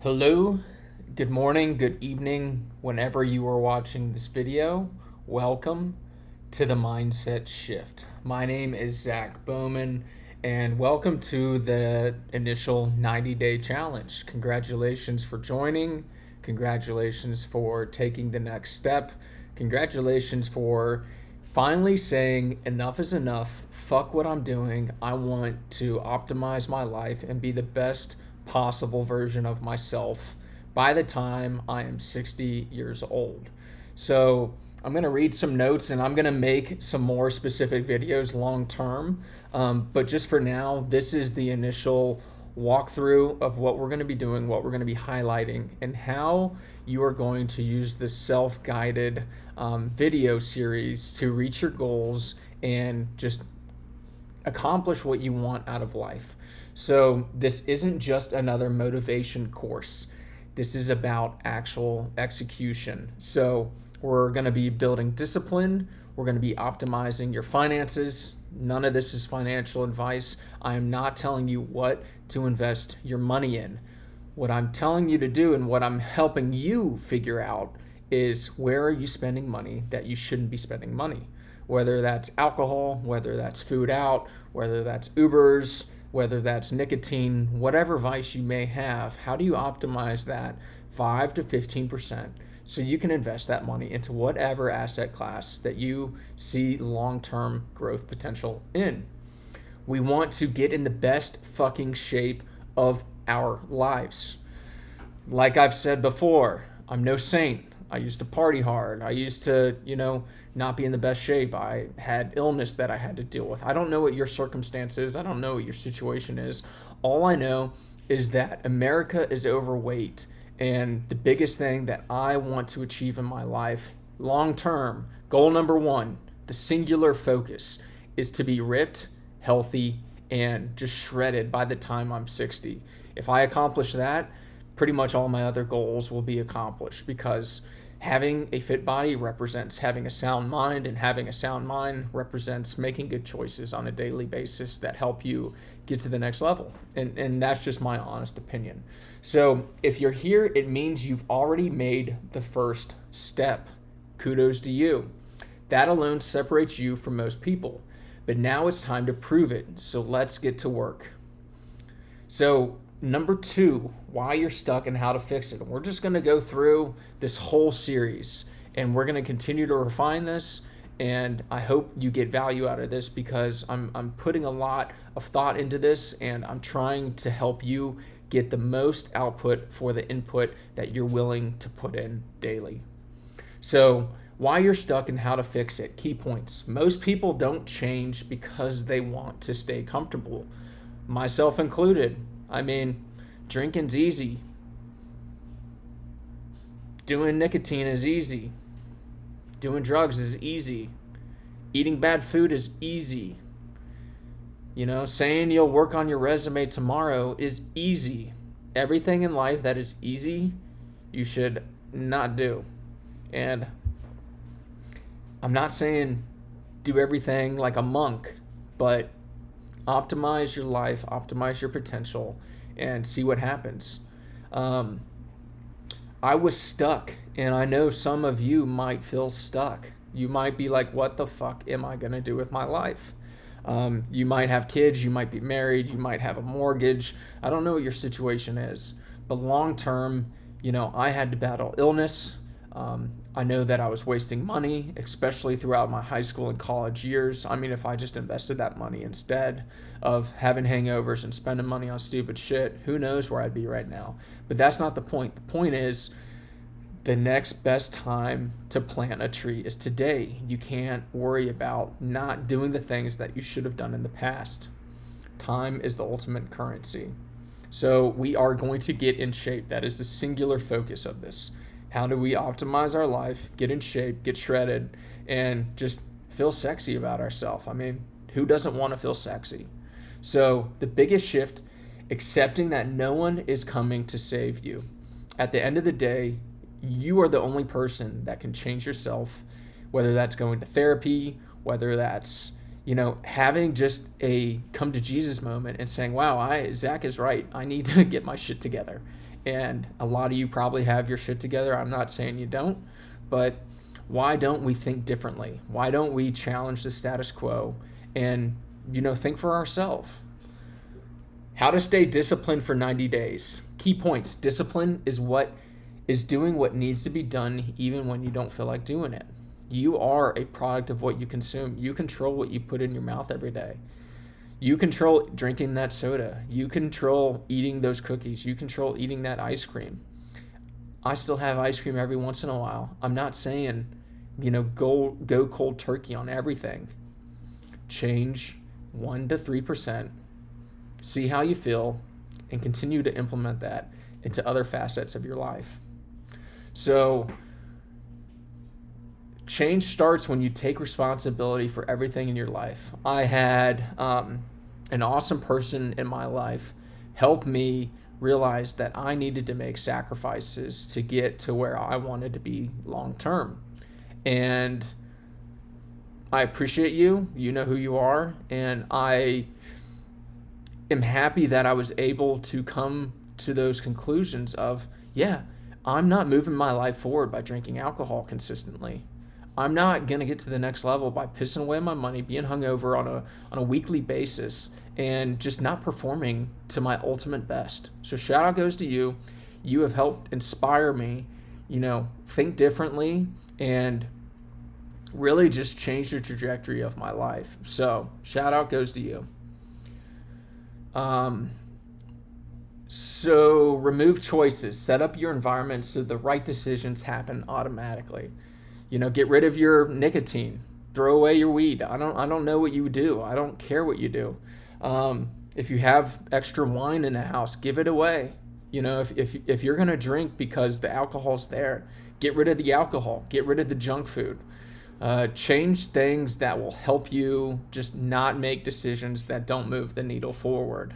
Hello, good morning, good evening, whenever you are watching this video. Welcome to the Mindset Shift. My name is Zach Bowman, and welcome to the initial 90-day challenge. Congratulations for joining. Congratulations for taking the next step. Congratulations for finally saying enough is enough. Fuck what I'm doing. I want to optimize my life and be the best possible version of myself by the time I am 60 years old. So I'm going to read some notes and I'm going to make some more specific videos long term. But just for now, this is the initial walkthrough of what we're going to be doing, what we're going to be highlighting, and how you are going to use this self-guided video series to reach your goals and just accomplish what you want out of life. So this isn't just another motivation course. This is about actual execution. So we're going to be building discipline. We're going to be optimizing your finances. None of this is financial advice. I am not telling you what to invest your money in. What I'm telling you to do and what I'm helping you figure out is where are you spending money that you shouldn't be spending money. Whether that's alcohol, whether that's food out, whether that's Ubers, whether that's nicotine, whatever vice you may have, how do you optimize that 5 to 15% so you can invest that money into whatever asset class that you see long-term growth potential in? We want to get in the best fucking shape of our lives. Like I've said before, I'm no saint. I used to party hard. I used to, not be in the best shape. I had illness that I had to deal with. I don't know what your circumstance is. I don't know what your situation is. All I know is that America is overweight. And the biggest thing that I want to achieve in my life, long term, goal number one, the singular focus, is to be ripped, healthy, and just shredded by the time I'm 60. If I accomplish that, pretty much all my other goals will be accomplished, because having a fit body represents having a sound mind, and having a sound mind represents making good choices on a daily basis that help you get to the next level. And that's just my honest opinion. So if you're here, it means you've already made the first step. Kudos to you. That alone separates you from most people. But now it's time to prove it. So let's get to work. So number two, why you're stuck and how to fix it. We're just going to go through this whole series and we're going to continue to refine this. And I hope you get value out of this, because I'm putting a lot of thought into this and I'm trying to help you get the most output for the input that you're willing to put in daily. So why you're stuck and how to fix it. Key points. Most people don't change because they want to stay comfortable, myself included. I mean, drinking's easy. Doing nicotine is easy. Doing drugs is easy. Eating bad food is easy. Saying you'll work on your resume tomorrow is easy. Everything in life that is easy, you should not do. And I'm not saying do everything like a monk, but optimize your life, optimize your potential, and see what happens. I was stuck, and I know some of you might feel stuck. You might be like, what the fuck am I going to do with my life? You might have kids, you might be married, you might have a mortgage. I don't know what your situation is, but long term, I had to battle illness. I know that I was wasting money, especially throughout my high school and college years. I mean, if I just invested that money instead of having hangovers and spending money on stupid shit, who knows where I'd be right now. But that's not the point. The point is, the next best time to plant a tree is today. You can't worry about not doing the things that you should have done in the past. Time is the ultimate currency. So we are going to get in shape. That is the singular focus of this. How do we optimize our life, get in shape, get shredded, and just feel sexy about ourselves? I mean, who doesn't want to feel sexy? So the biggest shift, accepting that no one is coming to save you. At the end of the day, you are the only person that can change yourself, whether that's going to therapy, whether that's, having just a come to Jesus moment and saying, wow, Zach is right. I need to get my shit together. And a lot of you probably have your shit together. I'm not saying you don't, but why don't we think differently? Why don't we challenge the status quo and, think for ourselves? How to stay disciplined for 90 days. Key points. Discipline is doing what needs to be done even when you don't feel like doing it. You are a product of what you consume. You control what you put in your mouth every day. You control drinking that soda. You control eating those cookies. You control eating that ice cream. I still have ice cream every once in a while. I'm not saying, go cold turkey on everything. Change 1 to 3%. See how you feel and continue to implement that into other facets of your life. So, change starts when you take responsibility for everything in your life. I had an awesome person in my life help me realize that I needed to make sacrifices to get to where I wanted to be long term. And I appreciate you. You know who you are. And I am happy that I was able to come to those conclusions of, yeah, I'm not moving my life forward by drinking alcohol consistently. I'm not going to get to the next level by pissing away my money, being hungover on a weekly basis, and just not performing to my ultimate best. So shout out goes to you. You have helped inspire me, think differently and really just change the trajectory of my life. So shout out goes to you. So remove choices, set up your environment so the right decisions happen automatically. Get rid of your nicotine, throw away your weed. I don't know what you do. I don't care what you do. If you have extra wine in the house, give it away. If you're going to drink because the alcohol's there, get rid of the alcohol, get rid of the junk food. Change things that will help you just not make decisions that don't move the needle forward.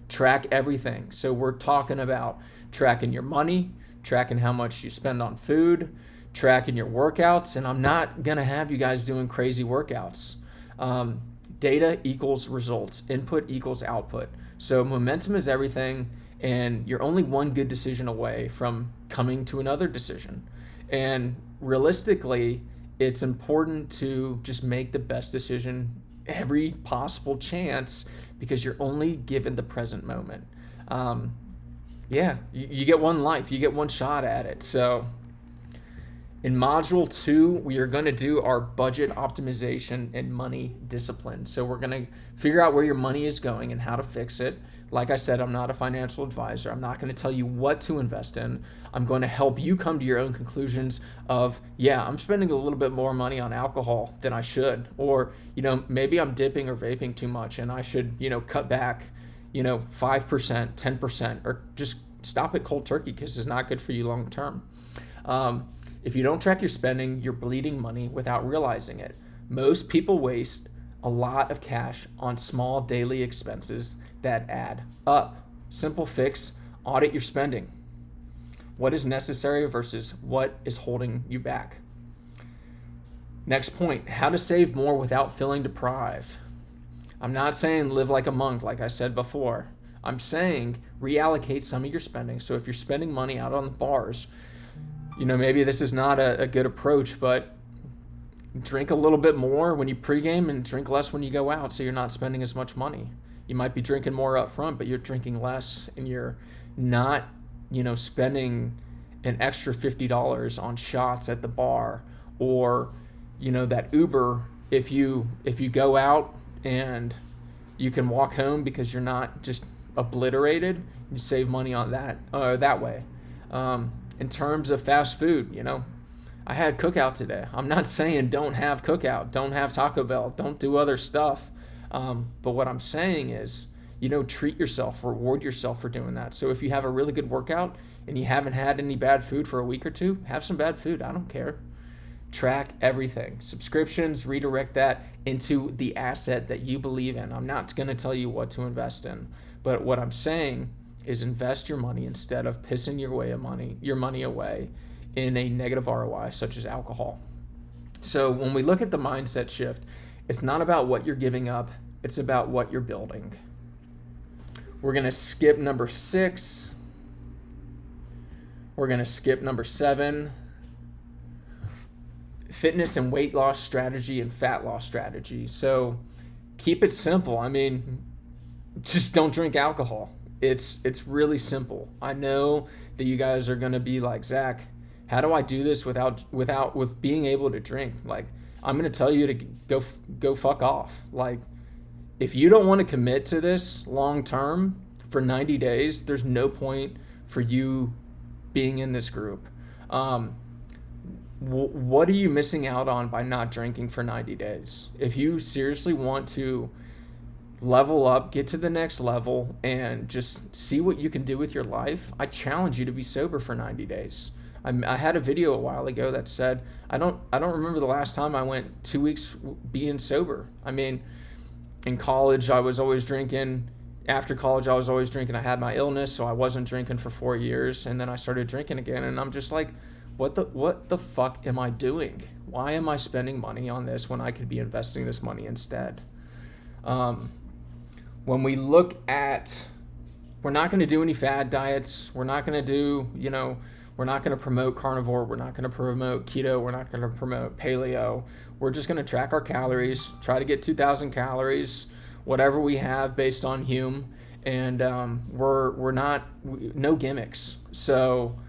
Track everything. So we're talking about tracking your money, tracking how much you spend on food, tracking your workouts, and I'm not going to have you guys doing crazy workouts. Data equals results. Input equals output. So momentum is everything, and you're only one good decision away from coming to another decision. And realistically, it's important to just make the best decision every possible chance because you're only given the present moment. You get one life. You get one shot at it. So in Module 2, we are going to do our budget optimization and money discipline. So we're going to figure out where your money is going and how to fix it. Like I said, I'm not a financial advisor. I'm not going to tell you what to invest in. I'm going to help you come to your own conclusions of, I'm spending a little bit more money on alcohol than I should. Or, maybe I'm dipping or vaping too much and I should, cut back, 5%, 10%, or just stop at cold turkey because it's not good for you long term. If you don't track your spending, you're bleeding money without realizing it. Most people waste a lot of cash on small daily expenses that add up. Simple fix, audit your spending. What is necessary versus what is holding you back? Next point, how to save more without feeling deprived. I'm not saying live like a monk, like I said before. I'm saying reallocate some of your spending. So if you're spending money out on the bars, maybe this is not a good approach, but drink a little bit more when you pregame and drink less when you go out so you're not spending as much money. You might be drinking more up front, but you're drinking less and you're not, spending an extra $50 on shots at the bar or, that Uber if you go out and you can walk home because you're not just obliterated, you save money on that way. In terms of fast food, I had Cookout today. I'm not saying don't have Cookout, don't have Taco Bell, don't do other stuff. But what I'm saying is, treat yourself, reward yourself for doing that. So if you have a really good workout and you haven't had any bad food for a week or two, have some bad food. I don't care. Track everything. Subscriptions, redirect that into the asset that you believe in. I'm not going to tell you what to invest in, but what I'm saying is invest your money instead of pissing your money away in a negative ROI such as alcohol. So when we look at the mindset shift, It's not about what you're giving up, it's about what you're building. We're going to skip number 6. We're going to skip number 7. Fitness and weight loss strategy and fat loss strategy. So keep it simple. I mean, just don't drink alcohol. It's really simple. I know that you guys are going to be like, Zach, how do I do this with being able to drink? Like, I'm going to tell you to go fuck off. Like, if you don't want to commit to this long term for 90 days, there's no point for you being in this group. What are you missing out on by not drinking for 90 days? If you seriously want to level up, get to the next level, and just see what you can do with your life, I challenge you to be sober for 90 days. I had a video a while ago that said, I don't remember the last time I went 2 weeks being sober. I mean, in college, I was always drinking. After college, I was always drinking. I had my illness, so I wasn't drinking for 4 years, and then I started drinking again, and I'm just like, what the fuck am I doing? Why am I spending money on this when I could be investing this money instead? When we look at, we're not going to do any fad diets. We're not going to do, we're not going to promote carnivore. We're not going to promote keto. We're not going to promote paleo. We're just going to track our calories, try to get 2,000 calories, whatever we have based on Hume. And we're not, no gimmicks. So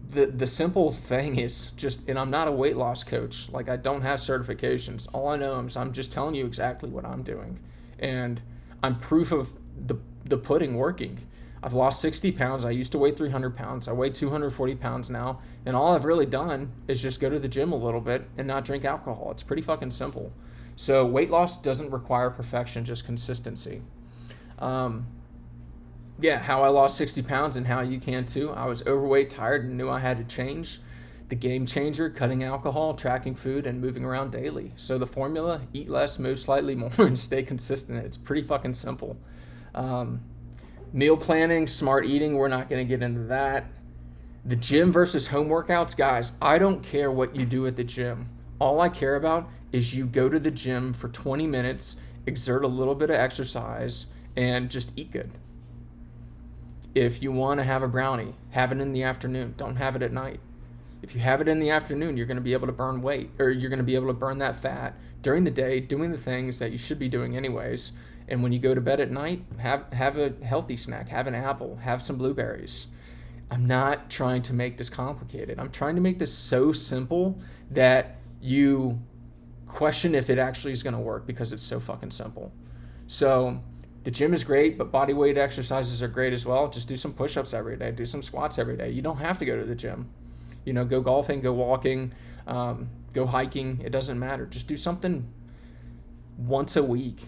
the simple thing is just, and I'm not a weight loss coach. Like, I don't have certifications. All I know is I'm just telling you exactly what I'm doing. And I'm proof of the pudding working. I've lost 60 pounds. I used to weigh 300 pounds. I weigh 240 pounds now. And all I've really done is just go to the gym a little bit and not drink alcohol. It's pretty fucking simple. So weight loss doesn't require perfection, just consistency. How I lost 60 pounds and how you can too. I was overweight, tired, and knew I had to change. The game changer, cutting alcohol, tracking food, and moving around daily. So the formula, eat less, move slightly more, and stay consistent. It's pretty fucking simple. Meal planning, smart eating, we're not going to get into that. The gym versus home workouts, guys, I don't care what you do at the gym. All I care about is you go to the gym for 20 minutes, exert a little bit of exercise, and just eat good. If you want to have a brownie, have it in the afternoon. Don't have it at night. If you have it in the afternoon, you're going to be able to burn weight, or you're going to be able to burn that fat during the day, doing the things that you should be doing anyways. And when you go to bed at night, have a healthy snack, have an apple, have some blueberries. I'm not trying to make this complicated. I'm trying to make this so simple that you question if it actually is going to work, because it's so fucking simple. So the gym is great, but body weight exercises are great as well. Just do some push-ups every day, do some squats every day. You don't have to go to the gym. Go golfing, go walking, go hiking. It doesn't matter. Just do something once a week,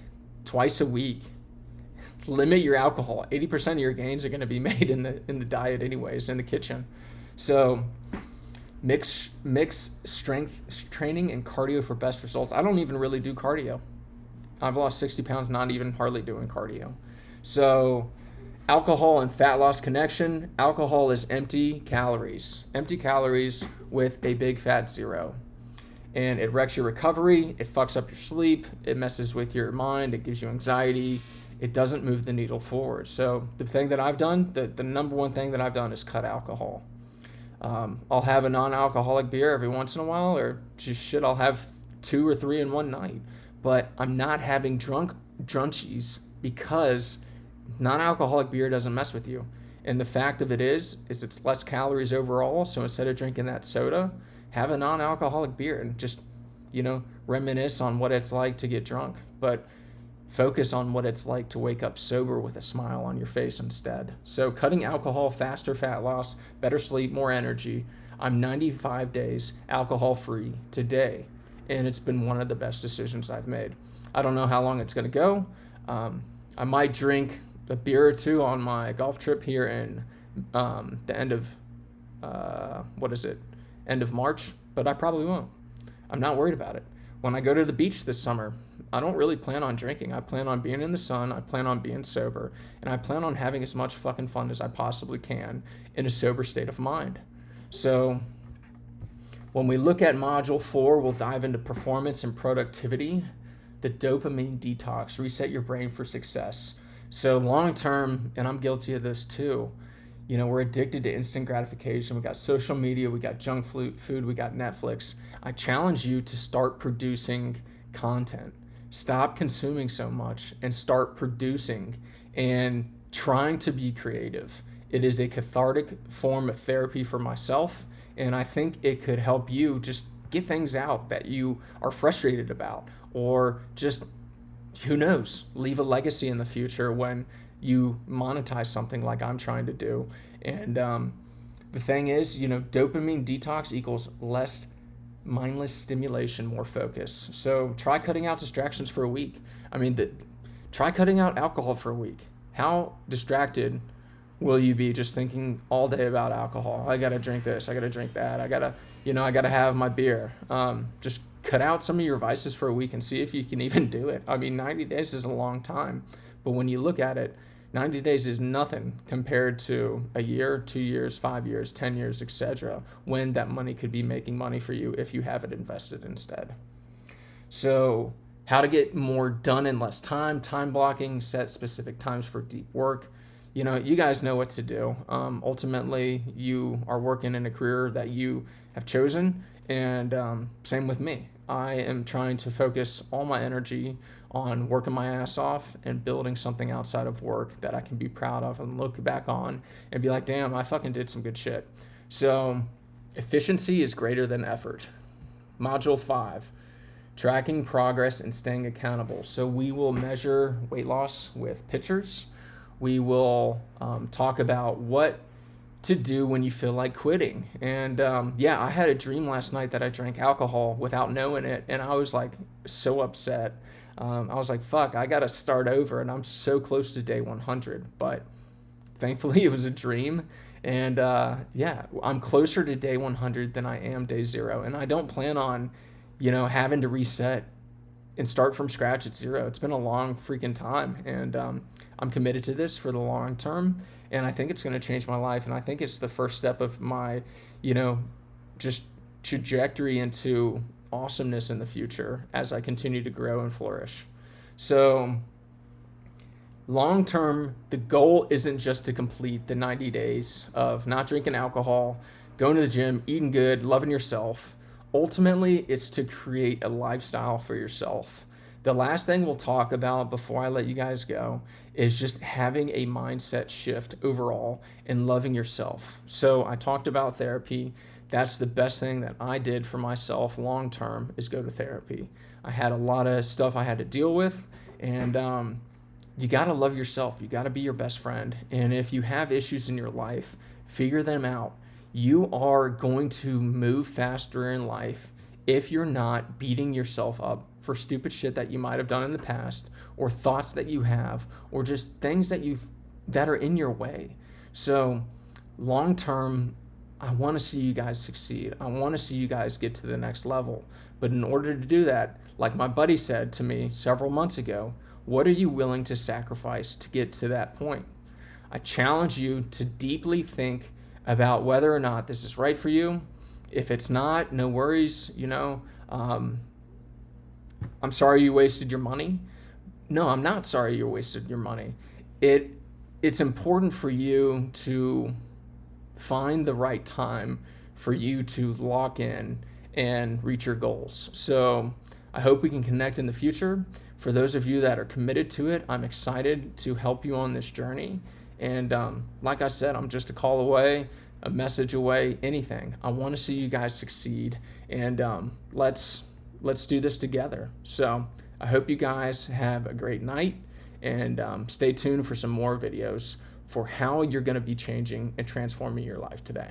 twice a week. Limit your alcohol. 80% of your gains are going to be made in the diet anyways, in the kitchen. So mix strength training and cardio for best results. I don't even really do cardio. I've lost 60 pounds not even hardly doing cardio. So alcohol and fat loss connection. Alcohol is empty calories with a big fat zero. And it wrecks your recovery. It fucks up your sleep. It messes with your mind. It gives you anxiety. It doesn't move the needle forward. So the thing that I've done, the number one thing that I've done is cut alcohol. I'll have a non-alcoholic beer every once in a while, or just shit, I'll have 2 or 3 in one night. But I'm not having drunchies, because non-alcoholic beer doesn't mess with you. And the fact of it is it's less calories overall. So instead of drinking that soda, have a non-alcoholic beer and just, reminisce on what it's like to get drunk. But focus on what it's like to wake up sober with a smile on your face instead. So cutting alcohol, faster fat loss, better sleep, more energy. I'm 95 days alcohol-free today, and it's been one of the best decisions I've made. I don't know how long it's going to go. I might drink a beer or two on my golf trip here in the end of, end of March, but I probably won't. I'm not worried about it. When I go to the beach this summer, I don't really plan on drinking. I plan on being in the sun. I plan on being sober. And I plan on having as much fucking fun as I possibly can in a sober state of mind. So when we look at Module 4, we'll dive into performance and productivity. the dopamine detox, reset your brain for success. So long term, and I'm guilty of this too, we're addicted to instant gratification. We got social media, we got junk food, we got Netflix. I challenge you to start producing content. Stop consuming so much and start producing and trying to be creative. It is a cathartic form of therapy for myself, and I think it could help you just get things out that you are frustrated about, or just, who knows, leave a legacy in the future when you monetize something like I'm trying to do. And the thing is, dopamine detox equals less mindless stimulation, more focus. So try cutting out distractions for a week. Try cutting out alcohol for a week. How distracted will you be just thinking all day about alcohol? I gotta drink this, I gotta drink that, I gotta have my beer. Just cut out some of your vices for a week and see if you can even do it. 90 days is a long time, but when you look at it, 90 days is nothing compared to a year, 2 years, 5 years, 10 years, etc., when that money could be making money for you if you have it invested instead. So how to get more done in less time blocking, set specific times for deep work. You guys know what to do. Ultimately, you are working in a career that you have chosen, and same with me. I am trying to focus all my energy on working my ass off and building something outside of work that I can be proud of and look back on and be like, damn, I fucking did some good shit. So efficiency is greater than effort. Module 5, tracking progress and staying accountable. So we will measure weight loss with pictures. We will talk about what to do when you feel like quitting. And I had a dream last night that I drank alcohol without knowing it, and I was like so upset. I was like, fuck, I gotta start over, and I'm so close to day 100. But thankfully it was a dream, and I'm closer to day 100 than I am day 0. And I don't plan on having to reset and start from scratch at 0. It's been a long freaking time, and I'm committed to this for the long term, and I think it's going to change my life, and I think it's the first step of my just trajectory into awesomeness in the future as I continue to grow and flourish. So long term, the goal isn't just to complete the 90 days of not drinking alcohol, going to the gym, eating good, loving yourself. Ultimately, it's to create a lifestyle for yourself. The last thing we'll talk about before I let you guys go is just having a mindset shift overall and loving yourself. So I talked about therapy. That's the best thing that I did for myself long term, is go to therapy. I had a lot of stuff I had to deal with, and you got to love yourself. You got to be your best friend. And if you have issues in your life, figure them out. You are going to move faster in life if you're not beating yourself up for stupid shit that you might have done in the past, or thoughts that you have, or just things that are in your way. So long term, I want to see you guys succeed. I want to see you guys get to the next level. But in order to do that, like my buddy said to me several months ago, what are you willing to sacrifice to get to that point? I challenge you to deeply think about whether or not this is right for you. If it's not, no worries. I'm sorry you wasted your money. No, I'm not sorry you wasted your money. It's important for you to find the right time for you to lock in and reach your goals. So I hope we can connect in the future. For those of you that are committed to it, I'm excited to help you on this journey. And like I said, I'm just a call away, a message away, anything. I want to see you guys succeed, and let's do this together. So I hope you guys have a great night, and stay tuned for some more videos for how you're going to be changing and transforming your life today.